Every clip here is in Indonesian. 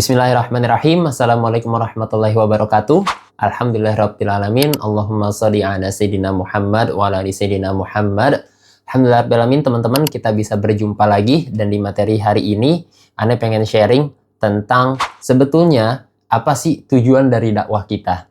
Bismillahirrahmanirrahim. Assalamualaikum warahmatullahi wabarakatuh. Alhamdulillahirrabbilalamin. Allahumma sholli ala Sayyidina Muhammad wa ala ali Sayyidina Muhammad. Alhamdulillahirrabbilalamin, teman-teman, kita bisa berjumpa lagi. Dan di materi hari ini, Ane pengen sharing tentang sebetulnya apa sih tujuan dari dakwah kita.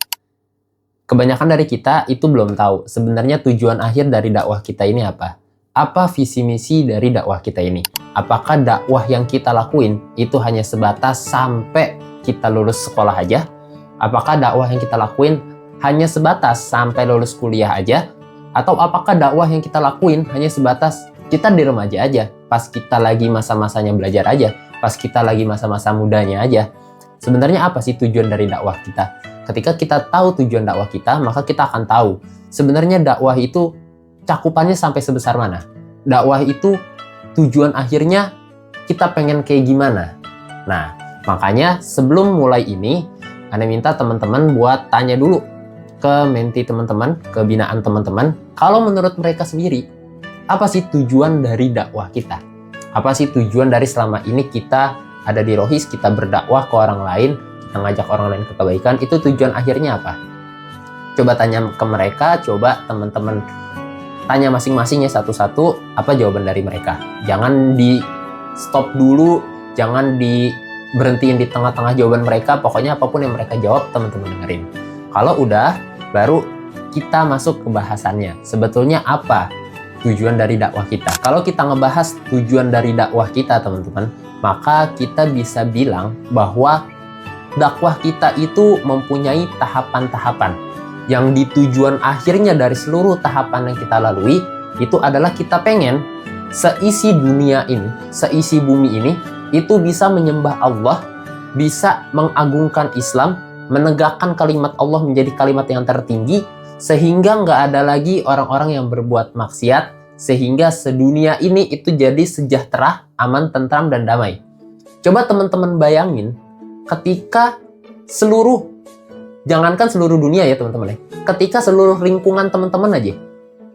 Kebanyakan dari kita itu belum tahu sebenarnya tujuan akhir dari dakwah kita ini apa. Apa visi misi dari dakwah kita ini? Apakah dakwah yang kita lakuin itu hanya sebatas sampai kita lulus sekolah aja? Apakah dakwah yang kita lakuin hanya sebatas sampai lulus kuliah aja? Atau apakah dakwah yang kita lakuin hanya sebatas kita di remaja aja, pas kita lagi masa-masanya belajar aja, pas kita lagi masa-masa mudanya aja? Sebenarnya apa sih tujuan dari dakwah kita? Ketika kita tahu tujuan dakwah kita, maka kita akan tahu sebenarnya dakwah itu cakupannya sampai sebesar mana. Dakwah itu tujuan akhirnya kita pengen kayak gimana. Nah, makanya sebelum mulai ini, Ane minta teman-teman buat tanya dulu ke menti teman-teman, ke binaan teman-teman, kalau menurut mereka sendiri, apa sih tujuan dari dakwah kita? Apa sih tujuan dari selama ini kita ada di Rohis, kita berdakwah ke orang lain, kita ngajak orang lain ke kebaikan, itu tujuan akhirnya apa? Coba tanya ke mereka, coba teman-teman tanya masing-masing ya satu-satu apa jawaban dari mereka. Jangan di stop dulu, jangan berhentiin di tengah-tengah jawaban mereka. Pokoknya apapun yang mereka jawab, teman-teman dengerin. Kalau udah, baru kita masuk ke bahasannya. Sebetulnya apa tujuan dari dakwah kita? Kalau kita ngebahas tujuan dari dakwah kita, teman-teman, maka kita bisa bilang bahwa dakwah kita itu mempunyai tahapan-tahapan. Yang di tujuan akhirnya dari seluruh tahapan yang kita lalui itu adalah kita pengen seisi dunia ini, seisi bumi ini itu bisa menyembah Allah, bisa mengagungkan Islam, menegakkan kalimat Allah menjadi kalimat yang tertinggi, sehingga nggak ada lagi orang-orang yang berbuat maksiat, sehingga sedunia ini itu jadi sejahtera, aman, tentram, dan damai. Coba teman-teman bayangin ketika jangankan seluruh dunia ya teman-teman ya. Ketika seluruh lingkungan teman-teman aja,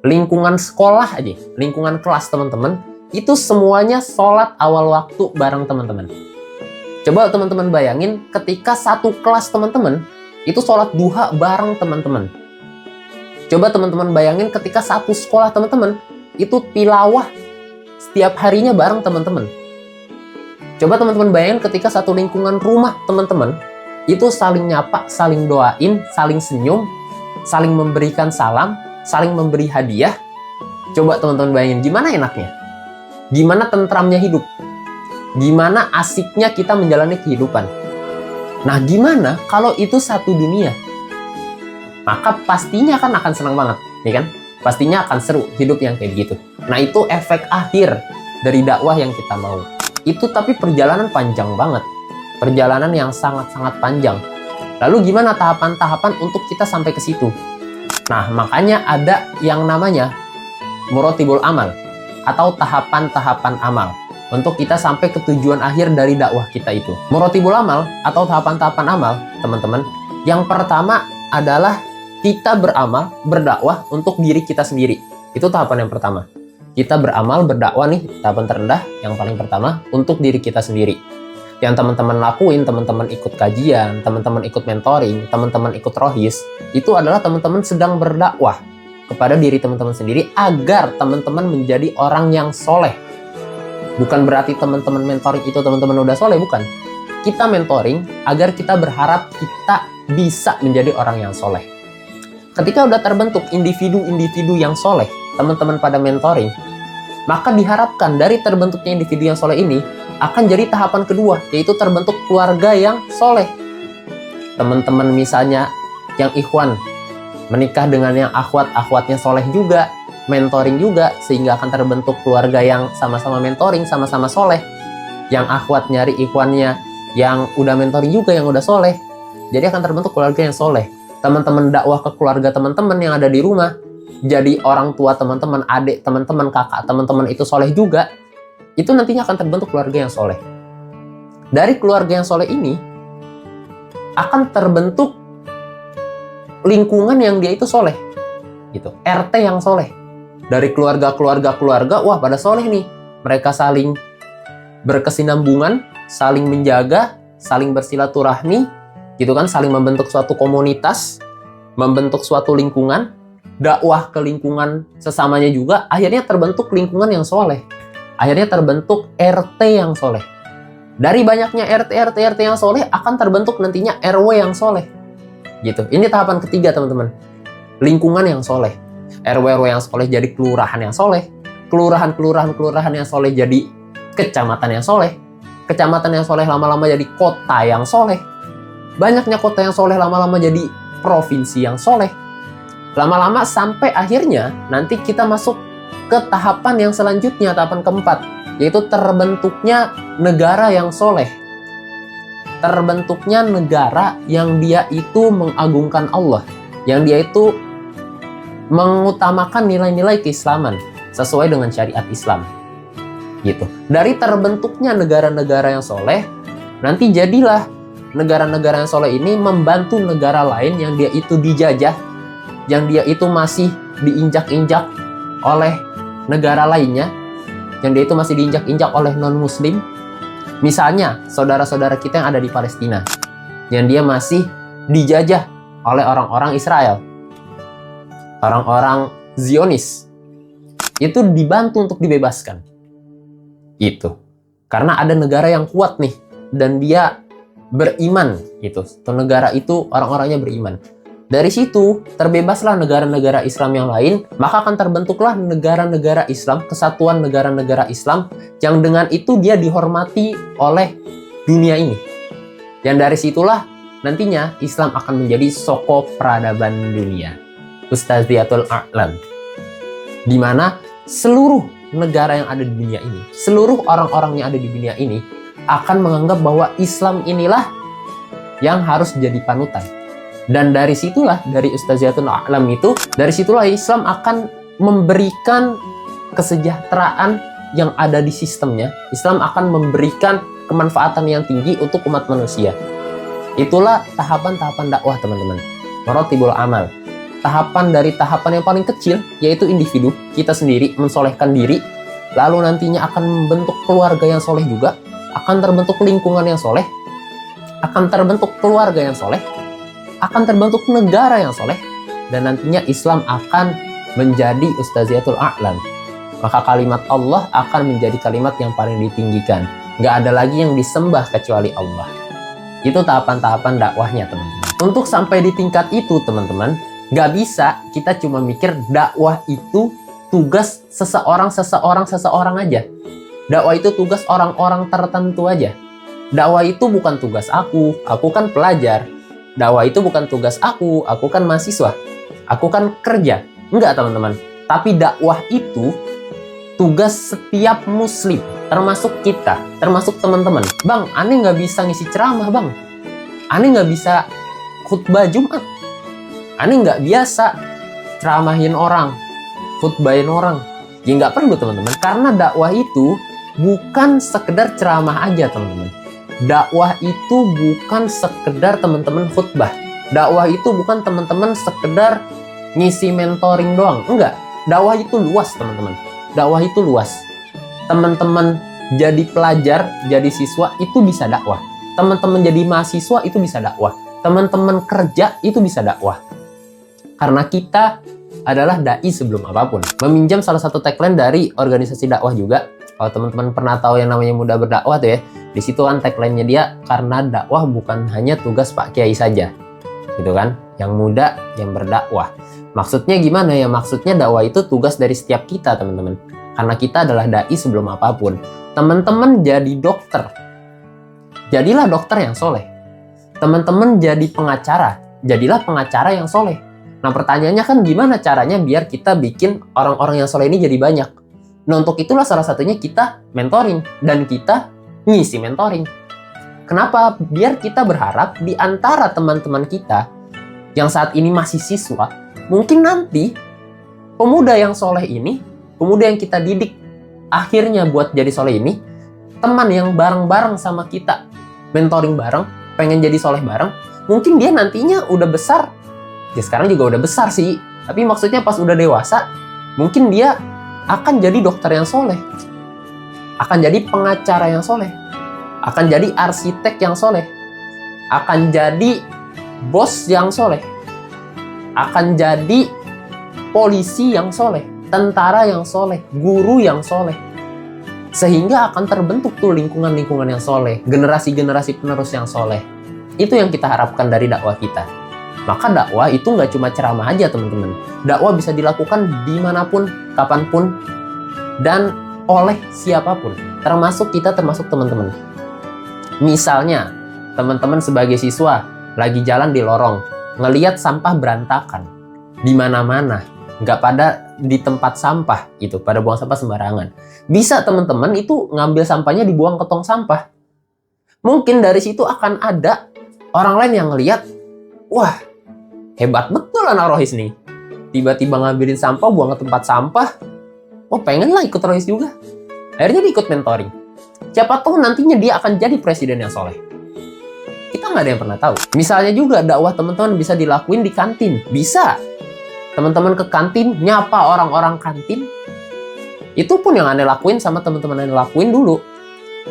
lingkungan sekolah aja, lingkungan kelas teman-teman, itu semuanya sholat awal waktu bareng teman-teman. Coba teman-teman bayangin ketika satu kelas teman-teman, itu sholat duha bareng teman-teman. Coba teman-teman bayangin ketika satu sekolah teman-teman, itu tilawah setiap harinya bareng teman-teman. Coba teman-teman bayangin ketika satu lingkungan rumah teman-teman, itu saling nyapa, saling doain, saling senyum, saling memberikan salam, saling memberi hadiah. Coba teman-teman bayangin gimana enaknya, gimana tentramnya hidup, gimana asiknya kita menjalani kehidupan. Nah, gimana kalau itu satu dunia? Maka pastinya akan senang banget, ya kan? Pastinya akan seru hidup yang kayak gitu. Nah, itu efek akhir dari dakwah yang kita mau. Itu tapi perjalanan panjang banget. Perjalanan yang sangat-sangat panjang. Lalu gimana tahapan-tahapan untuk kita sampai ke situ? Nah, makanya ada yang namanya murotibul amal atau tahapan-tahapan amal untuk kita sampai ke tujuan akhir dari dakwah kita itu. Murotibul amal atau tahapan-tahapan amal, teman-teman, yang pertama adalah kita beramal, berdakwah untuk diri kita sendiri. Itu tahapan yang pertama. Kita beramal, berdakwah nih, tahapan terendah yang paling pertama untuk diri kita sendiri. Yang teman-teman lakuin, teman-teman ikut kajian, teman-teman ikut mentoring, teman-teman ikut rohis, itu adalah teman-teman sedang berdakwah kepada diri teman-teman sendiri agar teman-teman menjadi orang yang soleh. Bukan berarti teman-teman mentoring itu teman-teman udah soleh, bukan. Kita mentoring agar kita berharap kita bisa menjadi orang yang soleh. Ketika udah terbentuk individu-individu yang soleh, teman-teman pada mentoring, maka diharapkan dari terbentuknya individu yang soleh ini akan jadi tahapan kedua, yaitu terbentuk keluarga yang soleh. Teman-teman misalnya yang ikhwan menikah dengan yang akhwat-akhwatnya soleh juga, mentoring juga, sehingga akan terbentuk keluarga yang sama-sama mentoring, sama-sama soleh. Yang akhwat nyari ikhwannya yang udah mentoring juga, yang udah soleh. Jadi akan terbentuk keluarga yang soleh. Teman-teman dakwah ke keluarga teman-teman yang ada di rumah, jadi orang tua teman-teman, adik teman-teman, kakak teman-teman itu soleh juga. Itu nantinya akan terbentuk keluarga yang soleh. Dari keluarga yang soleh ini akan terbentuk lingkungan yang dia itu soleh, gitu. RT yang soleh. Dari keluarga, wah pada soleh nih. Mereka saling berkesinambungan, saling menjaga, saling bersilaturahmi, gitu kan, saling membentuk suatu komunitas, membentuk suatu lingkungan, dakwah ke lingkungan sesamanya juga, akhirnya terbentuk lingkungan yang soleh. Akhirnya terbentuk RT yang soleh. Dari banyaknya RT yang soleh akan terbentuk nantinya RW yang soleh. Gitu. Ini tahapan ketiga, teman-teman. Lingkungan yang soleh. RW yang soleh jadi kelurahan yang soleh. Kelurahan yang soleh jadi kecamatan yang soleh. Kecamatan yang soleh lama-lama jadi kota yang soleh. Banyaknya kota yang soleh lama-lama jadi provinsi yang soleh. Lama-lama sampai akhirnya nanti kita masuk ke tahapan yang selanjutnya, tahapan keempat, yaitu terbentuknya negara yang soleh. Terbentuknya negara yang dia itu mengagungkan Allah, yang dia itu mengutamakan nilai-nilai keislaman sesuai dengan syariat Islam. Gitu. Dari terbentuknya negara-negara yang soleh, nanti jadilah negara-negara yang soleh ini membantu negara lain yang dia itu dijajah, yang dia itu masih diinjak-injak oleh negara lainnya, yang dia itu masih diinjak-injak oleh non-muslim. Misalnya saudara-saudara kita yang ada di Palestina, yang dia masih dijajah oleh orang-orang Israel, orang-orang Zionis, itu dibantu untuk dibebaskan. Itu karena ada negara yang kuat nih, dan dia beriman gitu. Tuh negara itu orang-orangnya beriman. Dari situ terbebaslah negara-negara Islam yang lain, maka akan terbentuklah negara-negara Islam, kesatuan negara-negara Islam, yang dengan itu dia dihormati oleh dunia ini. Dan dari situlah nantinya Islam akan menjadi soko peradaban dunia, Ustadziyatul A'lam, di mana seluruh negara yang ada di dunia ini, seluruh orang-orang yang ada di dunia ini akan menganggap bahwa Islam inilah yang harus jadi panutan. Dan dari situlah, dari Ustadziyatul A'lam itu, dari situlah Islam akan memberikan kesejahteraan yang ada di sistemnya. Islam akan memberikan kemanfaatan yang tinggi untuk umat manusia. Itulah tahapan-tahapan dakwah, teman-teman. Maratibul amal. Tahapan dari tahapan yang paling kecil, yaitu individu, kita sendiri, mensolehkan diri, lalu nantinya akan membentuk keluarga yang soleh juga, akan terbentuk lingkungan yang soleh, akan terbentuk keluarga yang soleh, akan terbentuk negara yang soleh, dan nantinya Islam akan menjadi Ustadziyatul A'lam. Maka kalimat Allah akan menjadi kalimat yang paling ditinggikan. Nggak ada lagi yang disembah kecuali Allah. Itu tahapan-tahapan dakwahnya, teman-teman. Untuk sampai di tingkat itu, teman-teman, nggak bisa kita cuma mikir dakwah itu tugas seseorang aja. Dakwah itu tugas orang-orang tertentu aja. Dakwah itu bukan tugas aku kan pelajar. Dakwah itu bukan tugas aku kan mahasiswa, aku kan kerja. Enggak, teman-teman. Tapi dakwah itu tugas setiap muslim, termasuk kita, termasuk teman-teman. Bang, aneh nggak bisa ngisi ceramah, bang. Aneh nggak bisa khutbah Jumat. Aneh nggak biasa ceramahin orang, khutbahin orang. Ya nggak perlu, teman-teman. Karena dakwah itu bukan sekedar ceramah aja, teman-teman. Dakwah itu bukan sekedar teman-teman khutbah. Dakwah itu bukan teman-teman sekedar ngisi mentoring doang. Enggak. Dakwah itu luas, teman-teman. Dakwah itu luas. Teman-teman jadi pelajar, jadi siswa, itu bisa dakwah. Teman-teman jadi mahasiswa, itu bisa dakwah. Teman-teman kerja, itu bisa dakwah. Karena kita adalah dai sebelum apapun. Meminjam salah satu tagline dari organisasi dakwah juga. Kalau teman-teman pernah tahu yang namanya Muda Berdakwah tuh ya, di situ kan tagline-nya dia, karena dakwah bukan hanya tugas Pak Kiai saja, gitu kan? Yang muda, yang berdakwah. Maksudnya gimana ya? Maksudnya dakwah itu tugas dari setiap kita, teman-teman. Karena kita adalah dai sebelum apapun. Teman-teman jadi dokter, jadilah dokter yang soleh. Teman-teman jadi pengacara, jadilah pengacara yang soleh. Nah, pertanyaannya kan gimana caranya biar kita bikin orang-orang yang soleh ini jadi banyak? Nah, untuk itulah salah satunya kita mentoring, dan kita ngisi mentoring. Kenapa? Biar kita berharap di antara teman-teman kita yang saat ini masih siswa, mungkin nanti pemuda yang soleh ini, pemuda yang kita didik akhirnya buat jadi soleh ini, teman yang bareng-bareng sama kita, mentoring bareng, pengen jadi soleh bareng, mungkin dia nantinya udah besar. Ya sekarang juga udah besar sih, tapi maksudnya pas udah dewasa, mungkin dia akan jadi dokter yang soleh, akan jadi pengacara yang soleh, akan jadi arsitek yang soleh, akan jadi bos yang soleh, akan jadi polisi yang soleh, tentara yang soleh, guru yang soleh. Sehingga akan terbentuk tuh lingkungan-lingkungan yang soleh, generasi-generasi penerus yang soleh. Itu yang kita harapkan dari dakwah kita. Maka dakwah itu nggak cuma ceramah aja teman-teman. Dakwah bisa dilakukan dimanapun, kapanpun, dan oleh siapapun. Termasuk kita, termasuk teman-teman. Misalnya, teman-teman sebagai siswa lagi jalan di lorong, ngelihat sampah berantakan di mana-mana, nggak pada di tempat sampah itu, pada buang sampah sembarangan. Bisa teman-teman itu ngambil sampahnya dibuang ke tong sampah. Mungkin dari situ akan ada orang lain yang ngelihat, wah hebat betul anak Rohis nih. Tiba-tiba ngambilin sampah, buang ke tempat sampah. Oh pengen lah ikut Rohis juga. Akhirnya dia ikut mentoring. Siapa tahu nantinya dia akan jadi presiden yang soleh. Kita nggak ada yang pernah tahu. Misalnya juga dakwah teman-teman bisa dilakuin di kantin. Bisa. Teman-teman ke kantin, nyapa orang-orang kantin. Itu pun yang aneh lakuin sama teman-teman aneh lakuin dulu.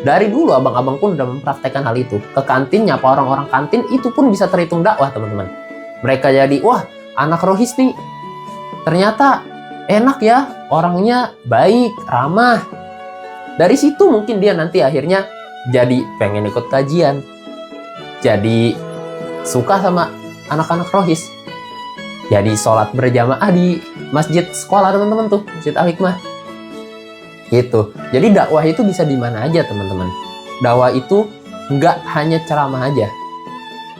Dari dulu abang-abang pun udah mempraktekkan hal itu. Ke kantin, nyapa orang-orang kantin, itu pun bisa terhitung dakwah teman-teman. Mereka jadi, wah anak Rohis nih ternyata enak ya, orangnya baik, ramah. Dari situ mungkin dia nanti akhirnya jadi pengen ikut kajian, jadi suka sama anak-anak Rohis, jadi sholat berjamaah di masjid sekolah teman-teman tuh, Masjid Al-Hikmah. Gitu. Jadi dakwah itu bisa di mana aja teman-teman. Dakwah itu nggak hanya ceramah aja.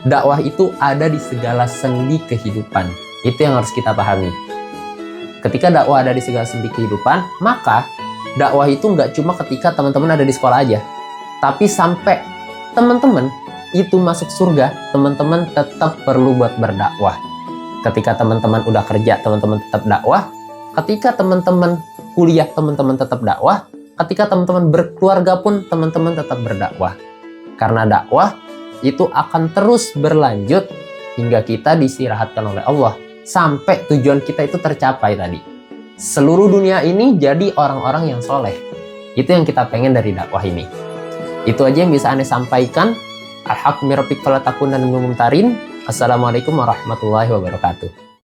Dakwah itu ada di segala sendi kehidupan. Itu yang harus kita pahami. Ketika dakwah ada di segala sendi kehidupan, maka dakwah itu nggak cuma ketika teman-teman ada di sekolah aja. Tapi sampai teman-teman itu masuk surga, teman-teman tetap perlu buat berdakwah. Ketika teman-teman udah kerja, teman-teman tetap dakwah. Ketika teman-teman kuliah, teman-teman tetap dakwah. Ketika teman-teman berkeluarga pun, teman-teman tetap berdakwah. Karena dakwah itu akan terus berlanjut hingga kita diistirahatkan oleh Allah. Sampai tujuan kita itu tercapai tadi. Seluruh dunia ini jadi orang-orang yang soleh. Itu yang kita pengen dari dakwah ini. Itu aja yang bisa Anda sampaikan. Al-haq min rabbik fala takunan minal mumtarin. Assalamualaikum warahmatullahi wabarakatuh.